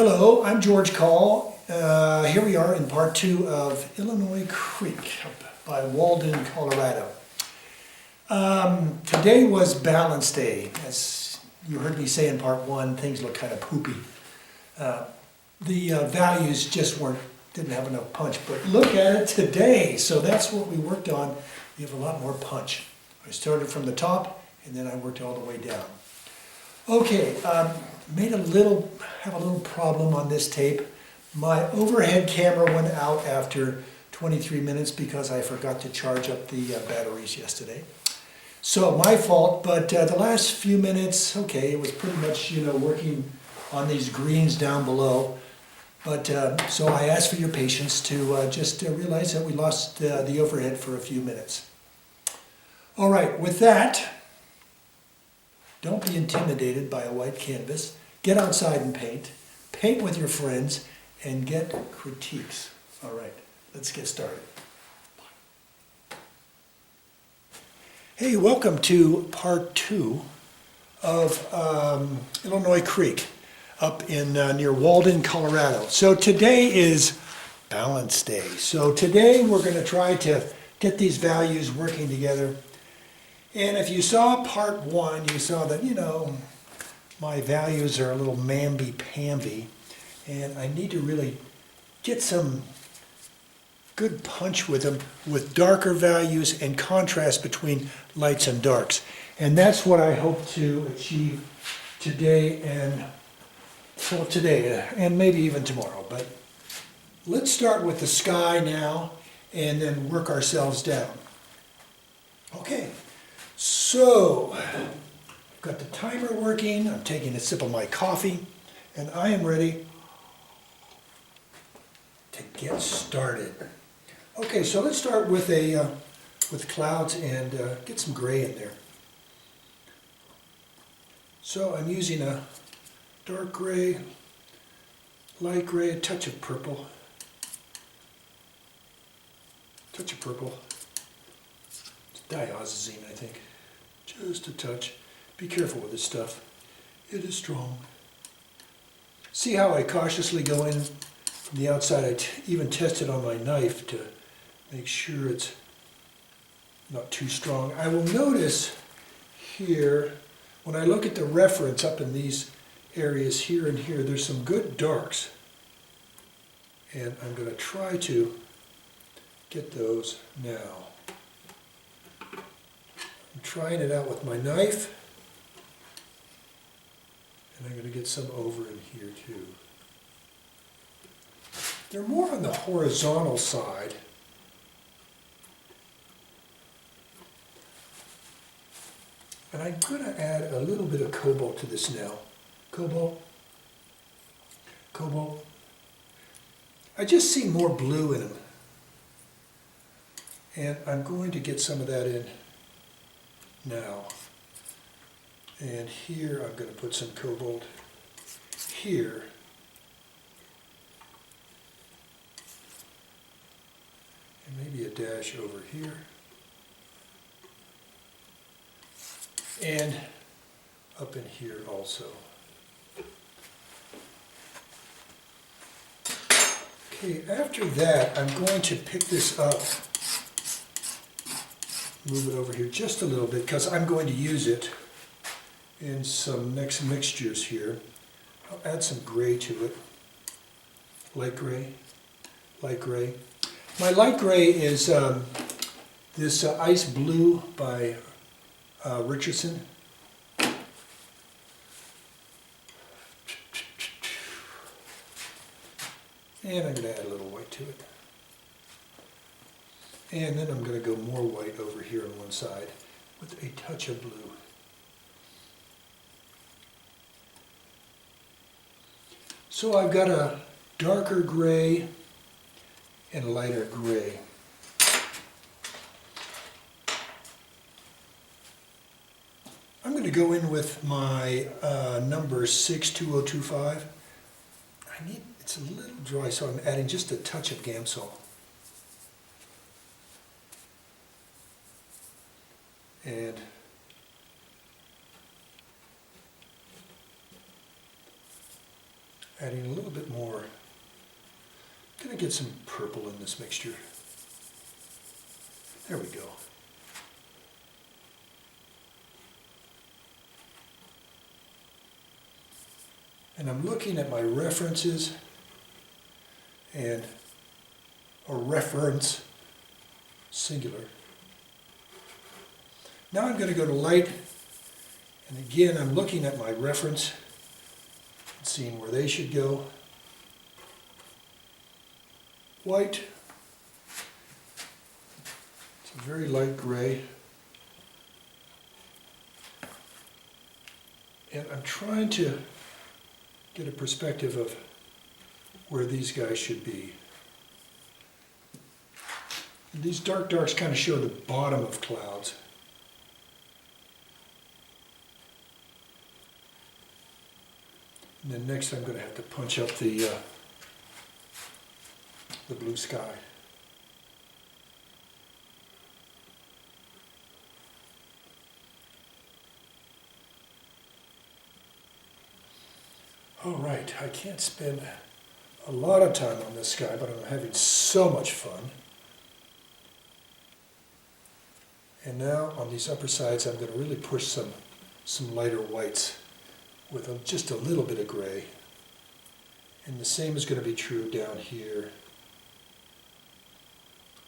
Hello, I'm George Coll. Here we are in part 2 of Illinois Creek up by Walden, Colorado. Today was balance day. As you heard me say in part 1, things look kind of poopy. The values just didn't have enough punch, but look at it today. So that's what we worked on. We have a lot more punch. I started from the top and then I worked all the way down. Okay, have a little problem on this tape. My overhead camera went out after 23 minutes because I forgot to charge up the batteries yesterday. So my fault, but the last few minutes, okay, it was pretty much, working on these greens down below. But so I asked for your patience to just realize that we lost the overhead for a few minutes. All right, with that, don't be intimidated by a white canvas. Get outside and paint. Paint with your friends and get critiques. All right, let's get started. Hey, welcome to part 2 of Illinois Creek up in near Walden, Colorado. So today is balance day. So today we're going to try to get these values working together. And if you saw part 1, you saw that, my values are a little mamby-pamby, and I need to really get some good punch with them with darker values and contrast between lights and darks. And that's what I hope to achieve today and maybe even tomorrow. But let's start with the sky now and then work ourselves down. Okay. So, I've got the timer working, I'm taking a sip of my coffee, and I am ready to get started. Okay, so let's start with clouds and get some gray in there. So I'm using a dark gray, light gray, a touch of purple. It's diazazine, I think. Just a touch. Be careful with this stuff. It is strong. See how I cautiously go in from the outside? I even tested on my knife to make sure it's not too strong. I will notice here, when I look at the reference up in these areas here and here, there's some good darks. And I'm going to try to get those now. I'm trying it out with my knife, and I'm going to get some over in here too. They're more on the horizontal side. And I'm going to add a little bit of cobalt to this now. Cobalt. I just see more blue in them. And I'm going to get some of that in now. And here I'm going to put some cobalt here. And maybe a dash over here. And up in here also. Okay, after that I'm going to pick this up. Move it over here just a little bit because I'm going to use it in some next mixtures here. I'll add some gray to it. Light gray. My light gray is this Ice Blue by Richardson. And I'm going to add a little white to it. And then I'm going to go more white over here on one side with a touch of blue. So I've got a darker gray and a lighter gray. I'm going to go in with my number 62025. It's a little dry, so I'm adding just a touch of Gamsol. And Adding a little bit more. Gonna get some purple in this mixture. There we go. And I'm looking at my references and a reference, singular. Now I'm going to go to light, and again I'm looking at my reference and seeing where they should go. White, it's a very light gray. And I'm trying to get a perspective of where these guys should be. And these darks kind of show the bottom of clouds. And then next I'm going to have to punch up the blue sky. All right, I can't spend a lot of time on this sky, but I'm having so much fun. And now on these upper sides, I'm going to really push some lighter whites with just a little bit of gray. And the same is going to be true down here.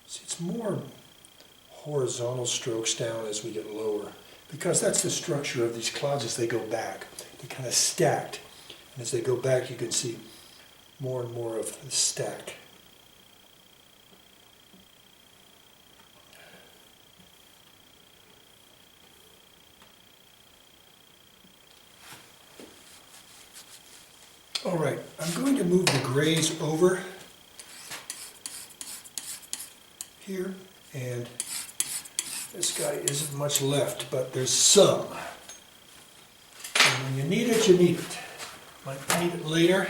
See, it's more horizontal strokes down as we get lower, because that's the structure of these clouds as they go back. They're kind of stacked. And as they go back, you can see more and more of the stack. All right, I'm going to move the grays over here, and this guy isn't much left, but there's some. And when you need it, you need it. Might need it later.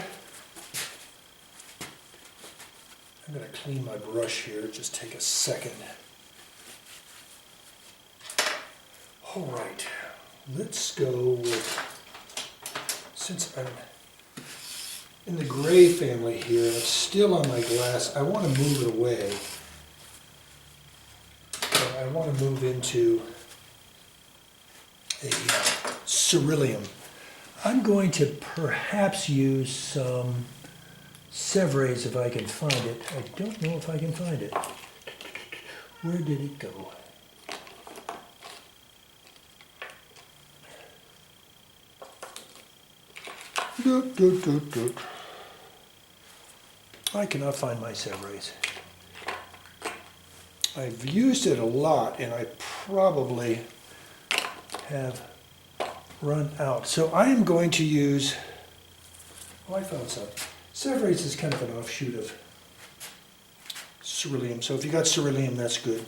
I'm going to clean my brush here, just take a second. All right, let's go with, since I'm in the gray family here, and it's still on my glass, I want to move it away. So I want to move into a cerulean. I'm going to perhaps use some Sevres if I can find it. I don't know if I can find it. Where did it go? I cannot find my Sevres. I've used it a lot, and I probably have run out. So I am going to use, oh, I found some. Sevres is kind of an offshoot of cerulean. So if you got cerulean, that's good.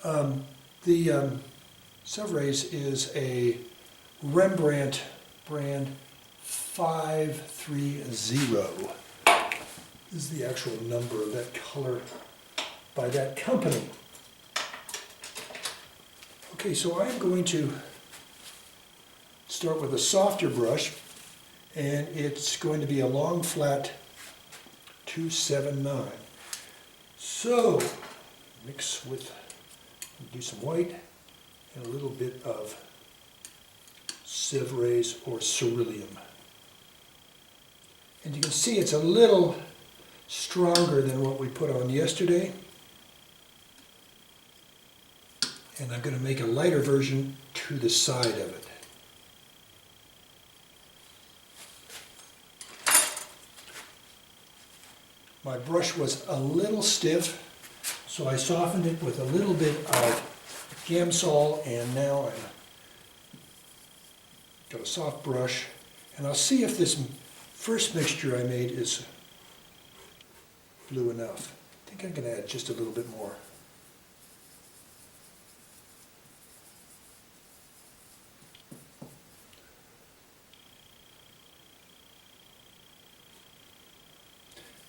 The Sevres is a Rembrandt brand 530. This is the actual number of that color by that company. Okay, so I'm going to start with a softer brush, and it's going to be a long flat 279. So mix with, do some white and a little bit of Sevres or cerulean. And you can see it's a little stronger than what we put on yesterday. And I'm going to make a lighter version to the side of it. My brush was a little stiff, so I softened it with a little bit of Gamsol, and now I've got a soft brush, and I'll see if this first mixture I made is blue enough. I think I'm going to add just a little bit more.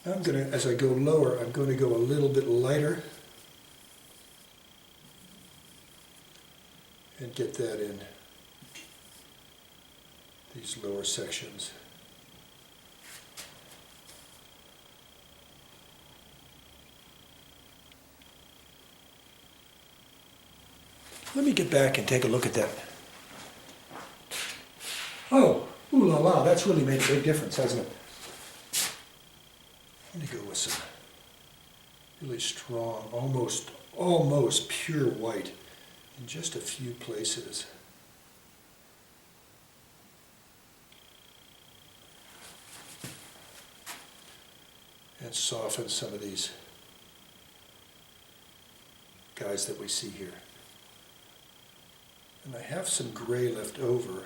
Now I'm going to, as I go lower, I'm going to go a little bit lighter and get that in these lower sections. Let me get back and take a look at that. Oh, ooh la la, that's really made a big difference, hasn't it? I'm gonna go with some really strong, almost pure white in just a few places. And soften some of these guys that we see here. And I have some gray left over.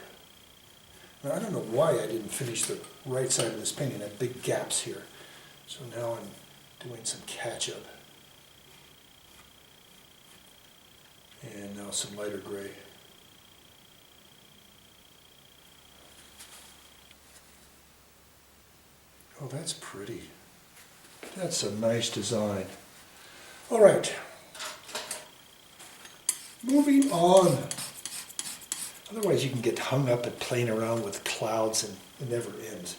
Now, I don't know why I didn't finish the right side of this painting. I have big gaps here. So now I'm doing some catch-up. And now some lighter gray. Oh, that's pretty. That's a nice design. All right. Moving on. Otherwise you can get hung up at playing around with clouds and it never ends.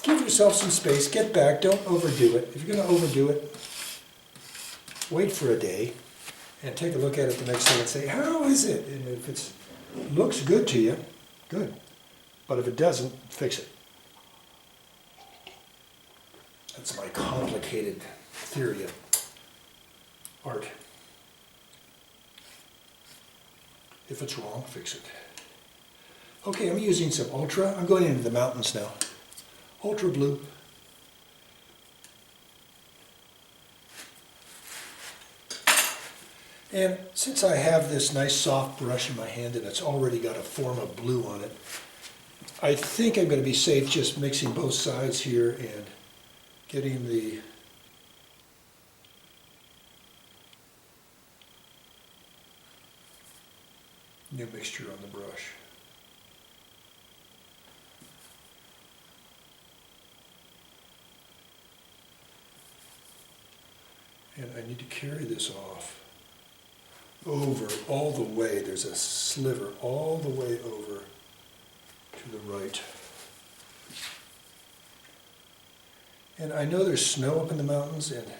Give yourself some space, get back, don't overdo it. If you're going to overdo it, wait for a day and take a look at it the next day and say, how is it? And if it looks good to you, good. But if it doesn't, fix it. That's my complicated theory of art. If it's wrong, fix it. Okay, I'm using some ultra. I'm going into the mountains now. Ultra blue. And since I have this nice soft brush in my hand and it's already got a form of blue on it, I think I'm going to be safe just mixing both sides here and getting the new mixture on the brush. And I need to carry this off over all the way. There's a sliver all the way over to the right. And I know there's snow up in the mountains, and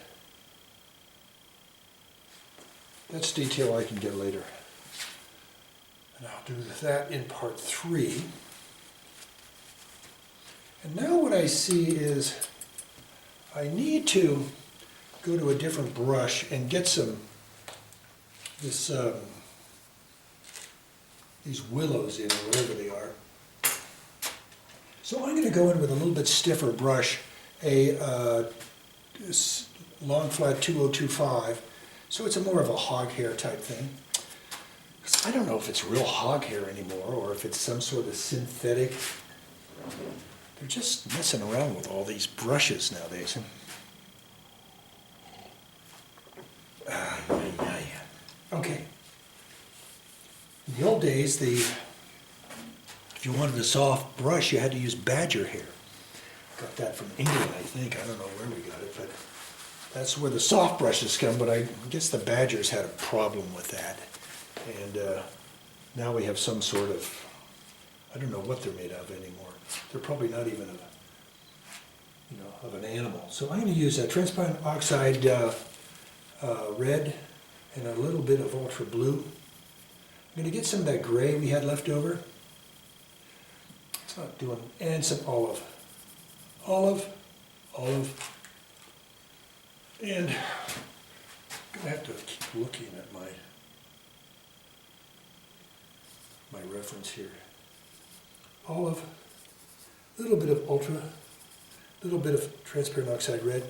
that's detail I can get later. And I'll do that in part 3. And now what I see is I need to go to a different brush and get these willows in, or whatever they are. So I'm going to go in with a little bit stiffer brush, a long flat 2025, so it's more of a hog hair type thing. Because I don't know if it's real hog hair anymore or if it's some sort of synthetic. They're just messing around with all these brushes nowadays. Okay. In the old days, if you wanted a soft brush, you had to use badger hair. Got that from England, I think. I don't know where we got it, but that's where the soft brushes come. But I guess the badgers had a problem with that. And now we have some sort of, I don't know what they're made of anymore. They're probably not even of an animal. So I'm going to use a transparent oxide red and a little bit of ultra blue. I'm going to get some of that gray we had left over. It's not doing, and some olive. Olive. And I'm going to have to keep looking at my reference here. Olive, a little bit of ultra, a little bit of transparent oxide red,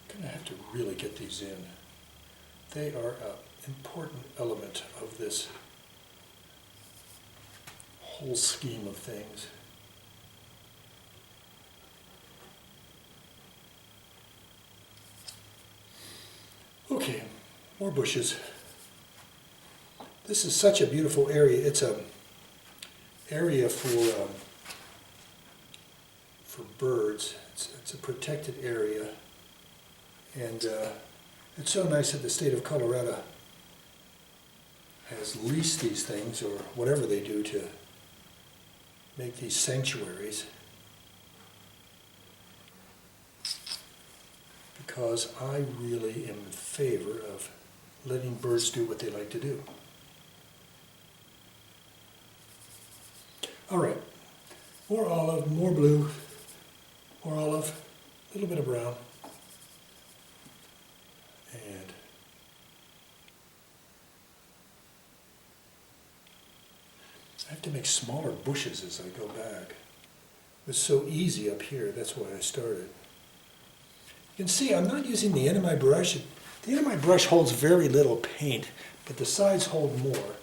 Gonna have to really get these in. They are an important element of this whole scheme of things. Okay, more bushes. This is such a beautiful area. It's a area for birds. It's a protected area. And it's so nice that the state of Colorado has leased these things, or whatever they do, to make these sanctuaries. because I really am in favor of letting birds do what they like to do. All right, more olive, more blue, more olive, a little bit of brown, and I have to make smaller bushes as I go back. It was so easy up here, that's why I started. You can see I'm not using the end of my brush. The end of my brush holds very little paint, but the sides hold more.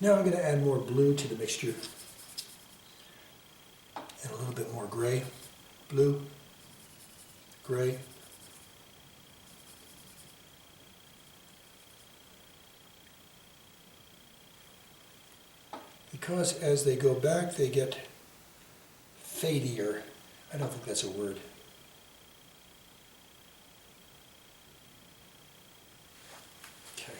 Now I'm going to add more blue to the mixture. And a little bit more gray. Blue, gray. Because as they go back, they get fadier. I don't think that's a word. Okay.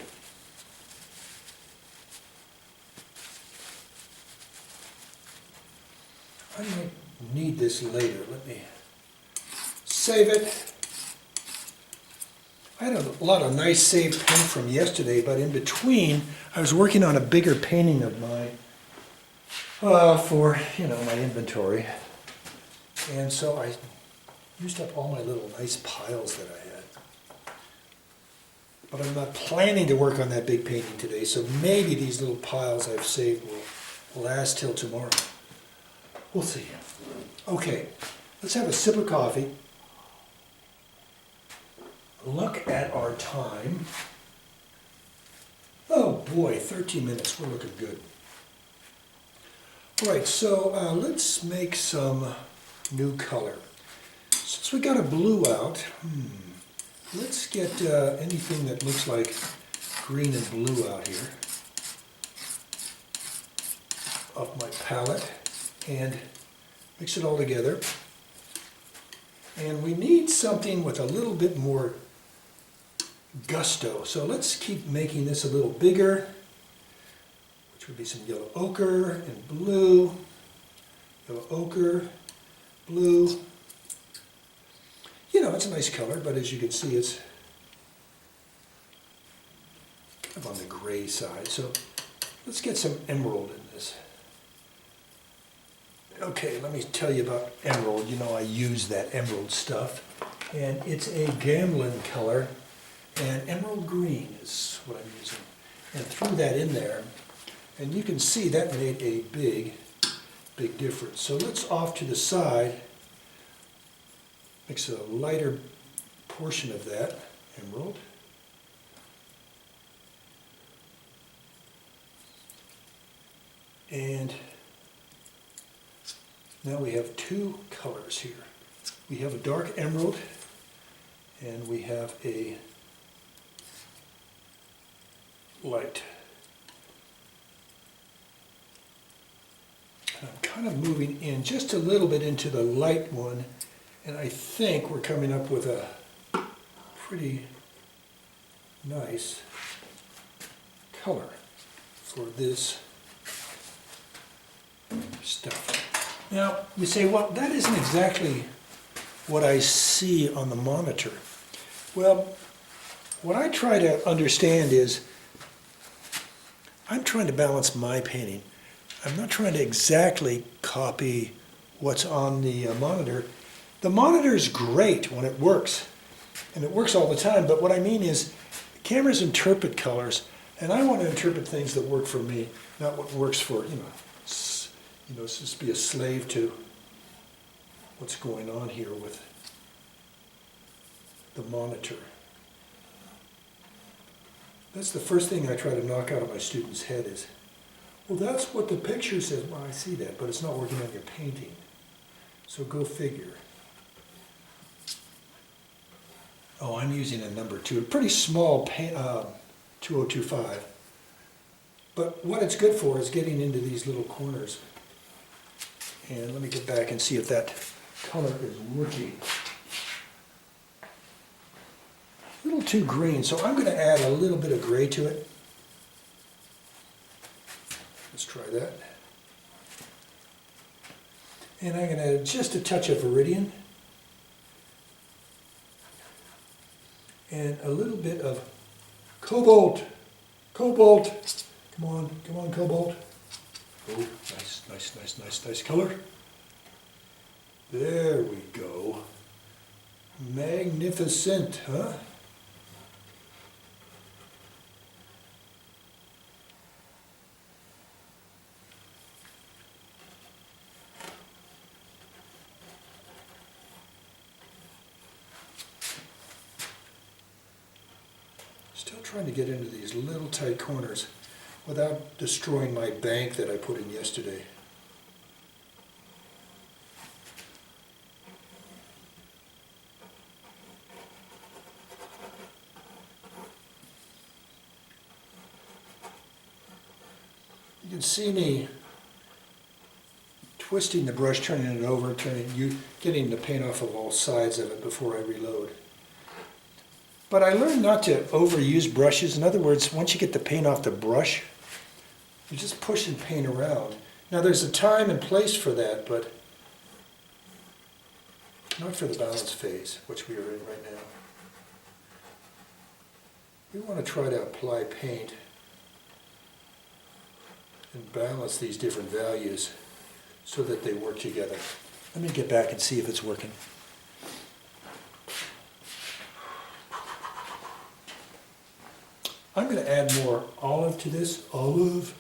I might need this later. Let me save it. I had a lot of nice saved paint from yesterday, but in between, I was working on a bigger painting of mine. For, my inventory. And so I used up all my little nice piles that I had. But I'm not planning to work on that big painting today, so maybe these little piles I've saved will last till tomorrow. We'll see. Okay, let's have a sip of coffee. Look at our time. Oh boy, 13 minutes, we're looking good. All right, so let's make some new color. Since we got a blue out, let's get anything that looks like green and blue out here off my palette and mix it all together. And we need something with a little bit more gusto. So let's keep making this a little bigger. Would be some yellow ochre and blue, yellow ochre, blue. It's a nice color, but as you can see, it's kind of on the gray side. So let's get some emerald in this. Okay, let me tell you about emerald. I use that emerald stuff, and it's a Gamblin color, and emerald green is what I'm using. And threw that in there. And you can see that made a big difference. So let's off to the side, mix a lighter portion of that emerald. And now we have two colors here. We have a dark emerald and we have a light. I'm kind of moving in just a little bit into the light one, and I think we're coming up with a pretty nice color for this stuff. Now, you say, well, that isn't exactly what I see on the monitor. Well, what I try to understand is I'm trying to balance my painting. I'm not trying to exactly copy what's on the monitor. The monitor is great when it works, and it works all the time, but what I mean is cameras interpret colors, and I want to interpret things that work for me, not what works for, just be a slave to what's going on here with the monitor. That's the first thing I try to knock out of my students' head is, well, that's what the picture says. Well, I see that, but it's not working on your painting. So go figure. Oh, I'm using a number 2, a pretty small 2025. But what it's good for is getting into these little corners. And let me get back and see if that color is working. A little too green, so I'm going to add a little bit of gray to it. Let's try try that. And I'm going to add just a touch of Viridian and a little bit of Cobalt. Cobalt. Come on, Cobalt. Oh, nice color. There we go. Magnificent, huh? Still trying to get into these little tight corners without destroying my bank that I put in yesterday. You can see me twisting the brush, turning it over, getting the paint off of all sides of it before I reload. But I learned not to overuse brushes. In other words, once you get the paint off the brush, you're just pushing paint around. Now there's a time and place for that, but not for the balance phase, which we are in right now. We want to try to apply paint and balance these different values so that they work together. Let me get back and see if it's working. I'm going to add more olive to this, olive,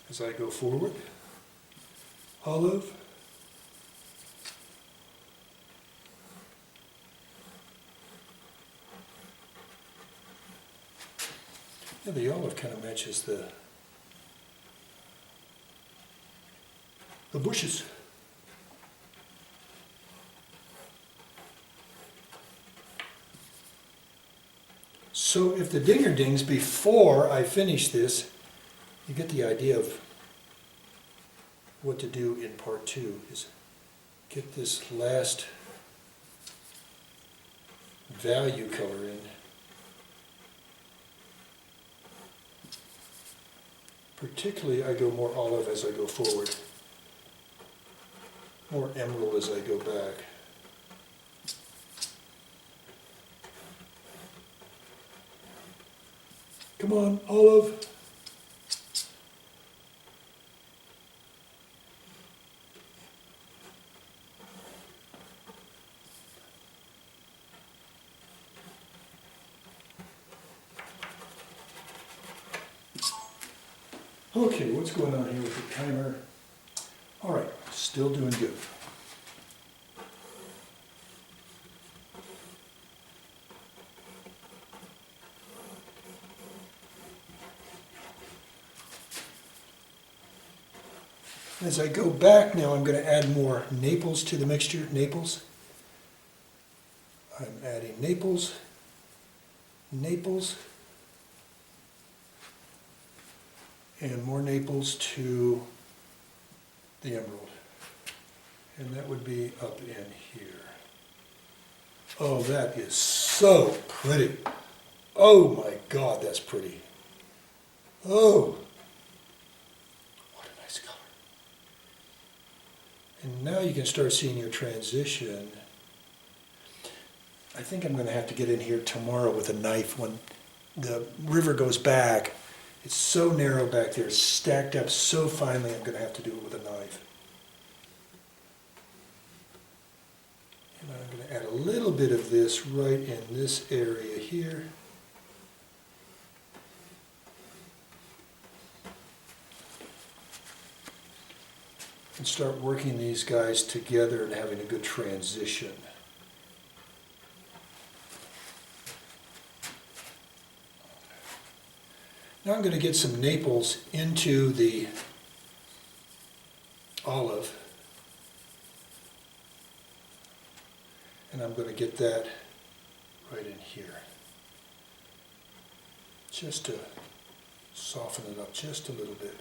as I go forward. Olive. Yeah, the olive kind of matches the bushes. So if the dinger dings before I finish this, you get the idea of what to do in part two, is get this last value color in. Particularly, I go more olive as I go forward, more emerald as I go back. Come on, olive. Okay, what's going on here with the timer? All right, still doing good. As I go back now, I'm going to add more Naples to the mixture. Naples. I'm adding Naples, and more Naples to the emerald. And that would be up in here. Oh, that is so pretty. Oh my God, that's pretty. Oh. And now you can start seeing your transition. I think I'm going to have to get in here tomorrow with a knife when the river goes back. It's so narrow back there, stacked up so finely, I'm going to have to do it with a knife. And I'm going to add a little bit of this right in this area here. And start working these guys together and having a good transition. Now I'm going to get some Naples into the olive. And I'm going to get that right in here. Just to soften it up just a little bit.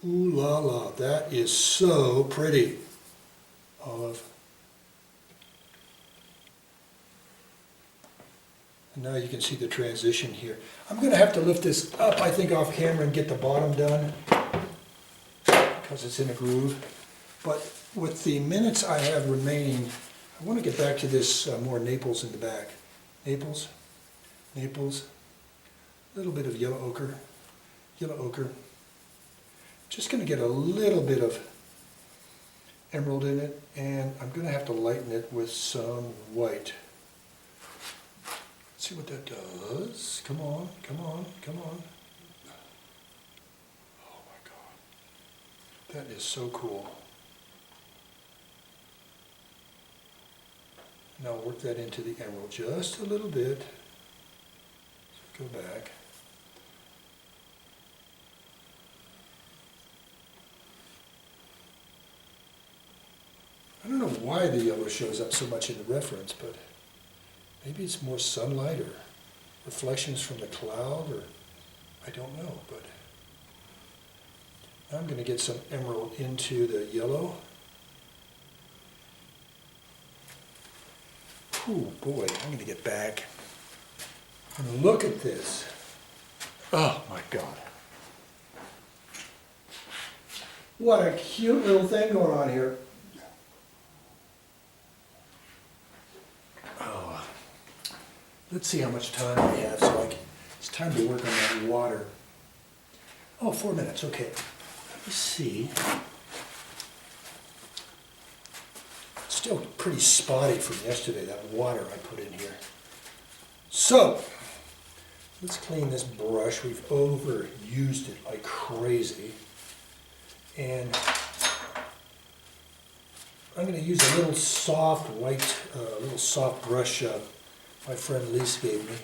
Ooh la la, that is so pretty. And now you can see the transition here. I'm going to have to lift this up, I think, off camera and get the bottom done because it's in a groove. But with the minutes I have remaining, I want to get back to this more Naples in the back. Naples, Naples, a little bit of yellow ochre. Just going to get a little bit of emerald in it, and I'm going to have to lighten it with some white. Let's see what that does. Come on, come on, come on. Oh my God. That is so cool. Now work that into the emerald just a little bit. Go back. I don't know why the yellow shows up so much in the reference, but maybe it's more sunlight or reflections from the cloud, or I don't know. But now I'm going to get some emerald into the yellow. Oh boy, I'm going to get back and look at this. Oh my God. What a cute little thing going on here. Oh, let's see how much time we have. So it's time to work on that water. Oh, 4 minutes, okay. Let me see. Still pretty spotty from yesterday, that water I put in here. So, let's clean this brush. We've overused it like crazy. And I'm going to use a little soft white, little soft brush my friend Lise gave me.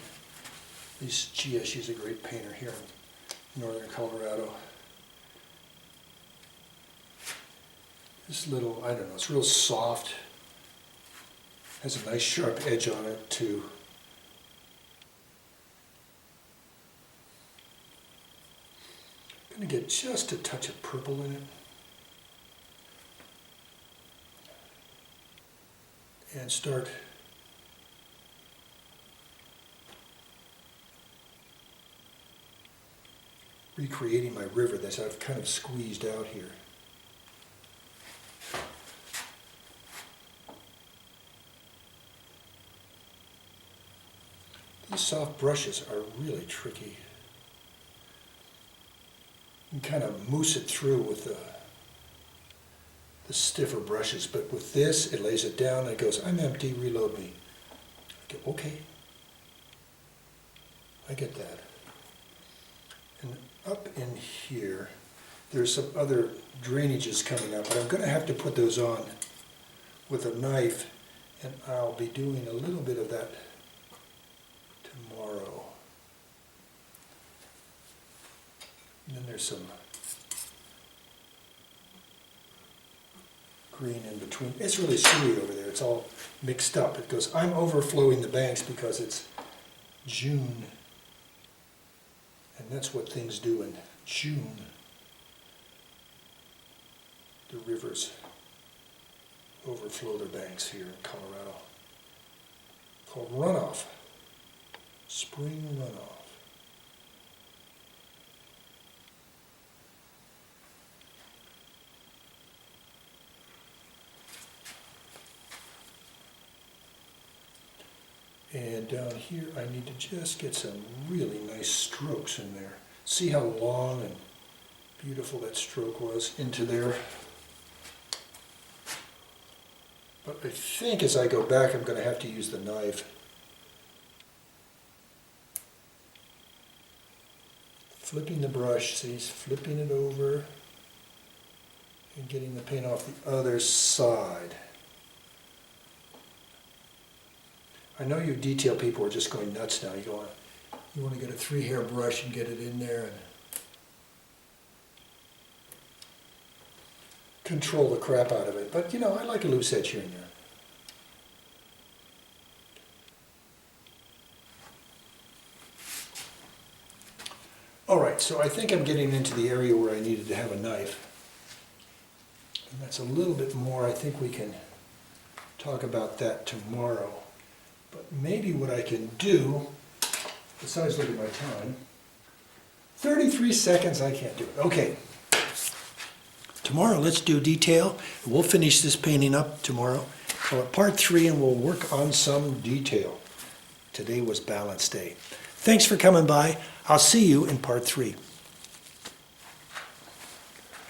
Lise, she's a great painter here in northern Colorado. This little, I don't know, it's real soft. Has a nice sharp edge on it too. I'm going to get just a touch of purple in it. And start recreating my river that I've kind of squeezed out here. These soft brushes are really tricky. You can kind of mousse it through with the stiffer brushes, but with this, it lays it down and it goes, I'm empty, reload me. I go, okay. I get that. And up in here, there's some other drainages coming up, but I'm going to have to put those on with a knife, and I'll be doing a little bit of that tomorrow. And then there's some green in between. It's really screwy over there. It's all mixed up. It goes, I'm overflowing the banks because it's June. And that's what things do in June. The rivers overflow their banks here in Colorado. Called runoff. Spring runoff. And down here, I need to just get some really nice strokes in there. See how long and beautiful that stroke was into there. But I think as I go back, I'm going to have to use the knife. Flipping the brush, see, he's flipping it over and getting the paint off the other side. I know you detail people are just going nuts now. You want to get a 3-hair brush and get it in there and control the crap out of it. But you know, I like a loose edge here and there. All right, so I think I'm getting into the area where I needed to have a knife. And that's a little bit more. I think we can talk about that tomorrow. But maybe what I can do, besides look at my time, 33 seconds, I can't do it. Okay. Tomorrow, let's do detail. We'll finish this painting up tomorrow. So at part 3, and we'll work on some detail. Today was balance day. Thanks for coming by. I'll see you in part 3.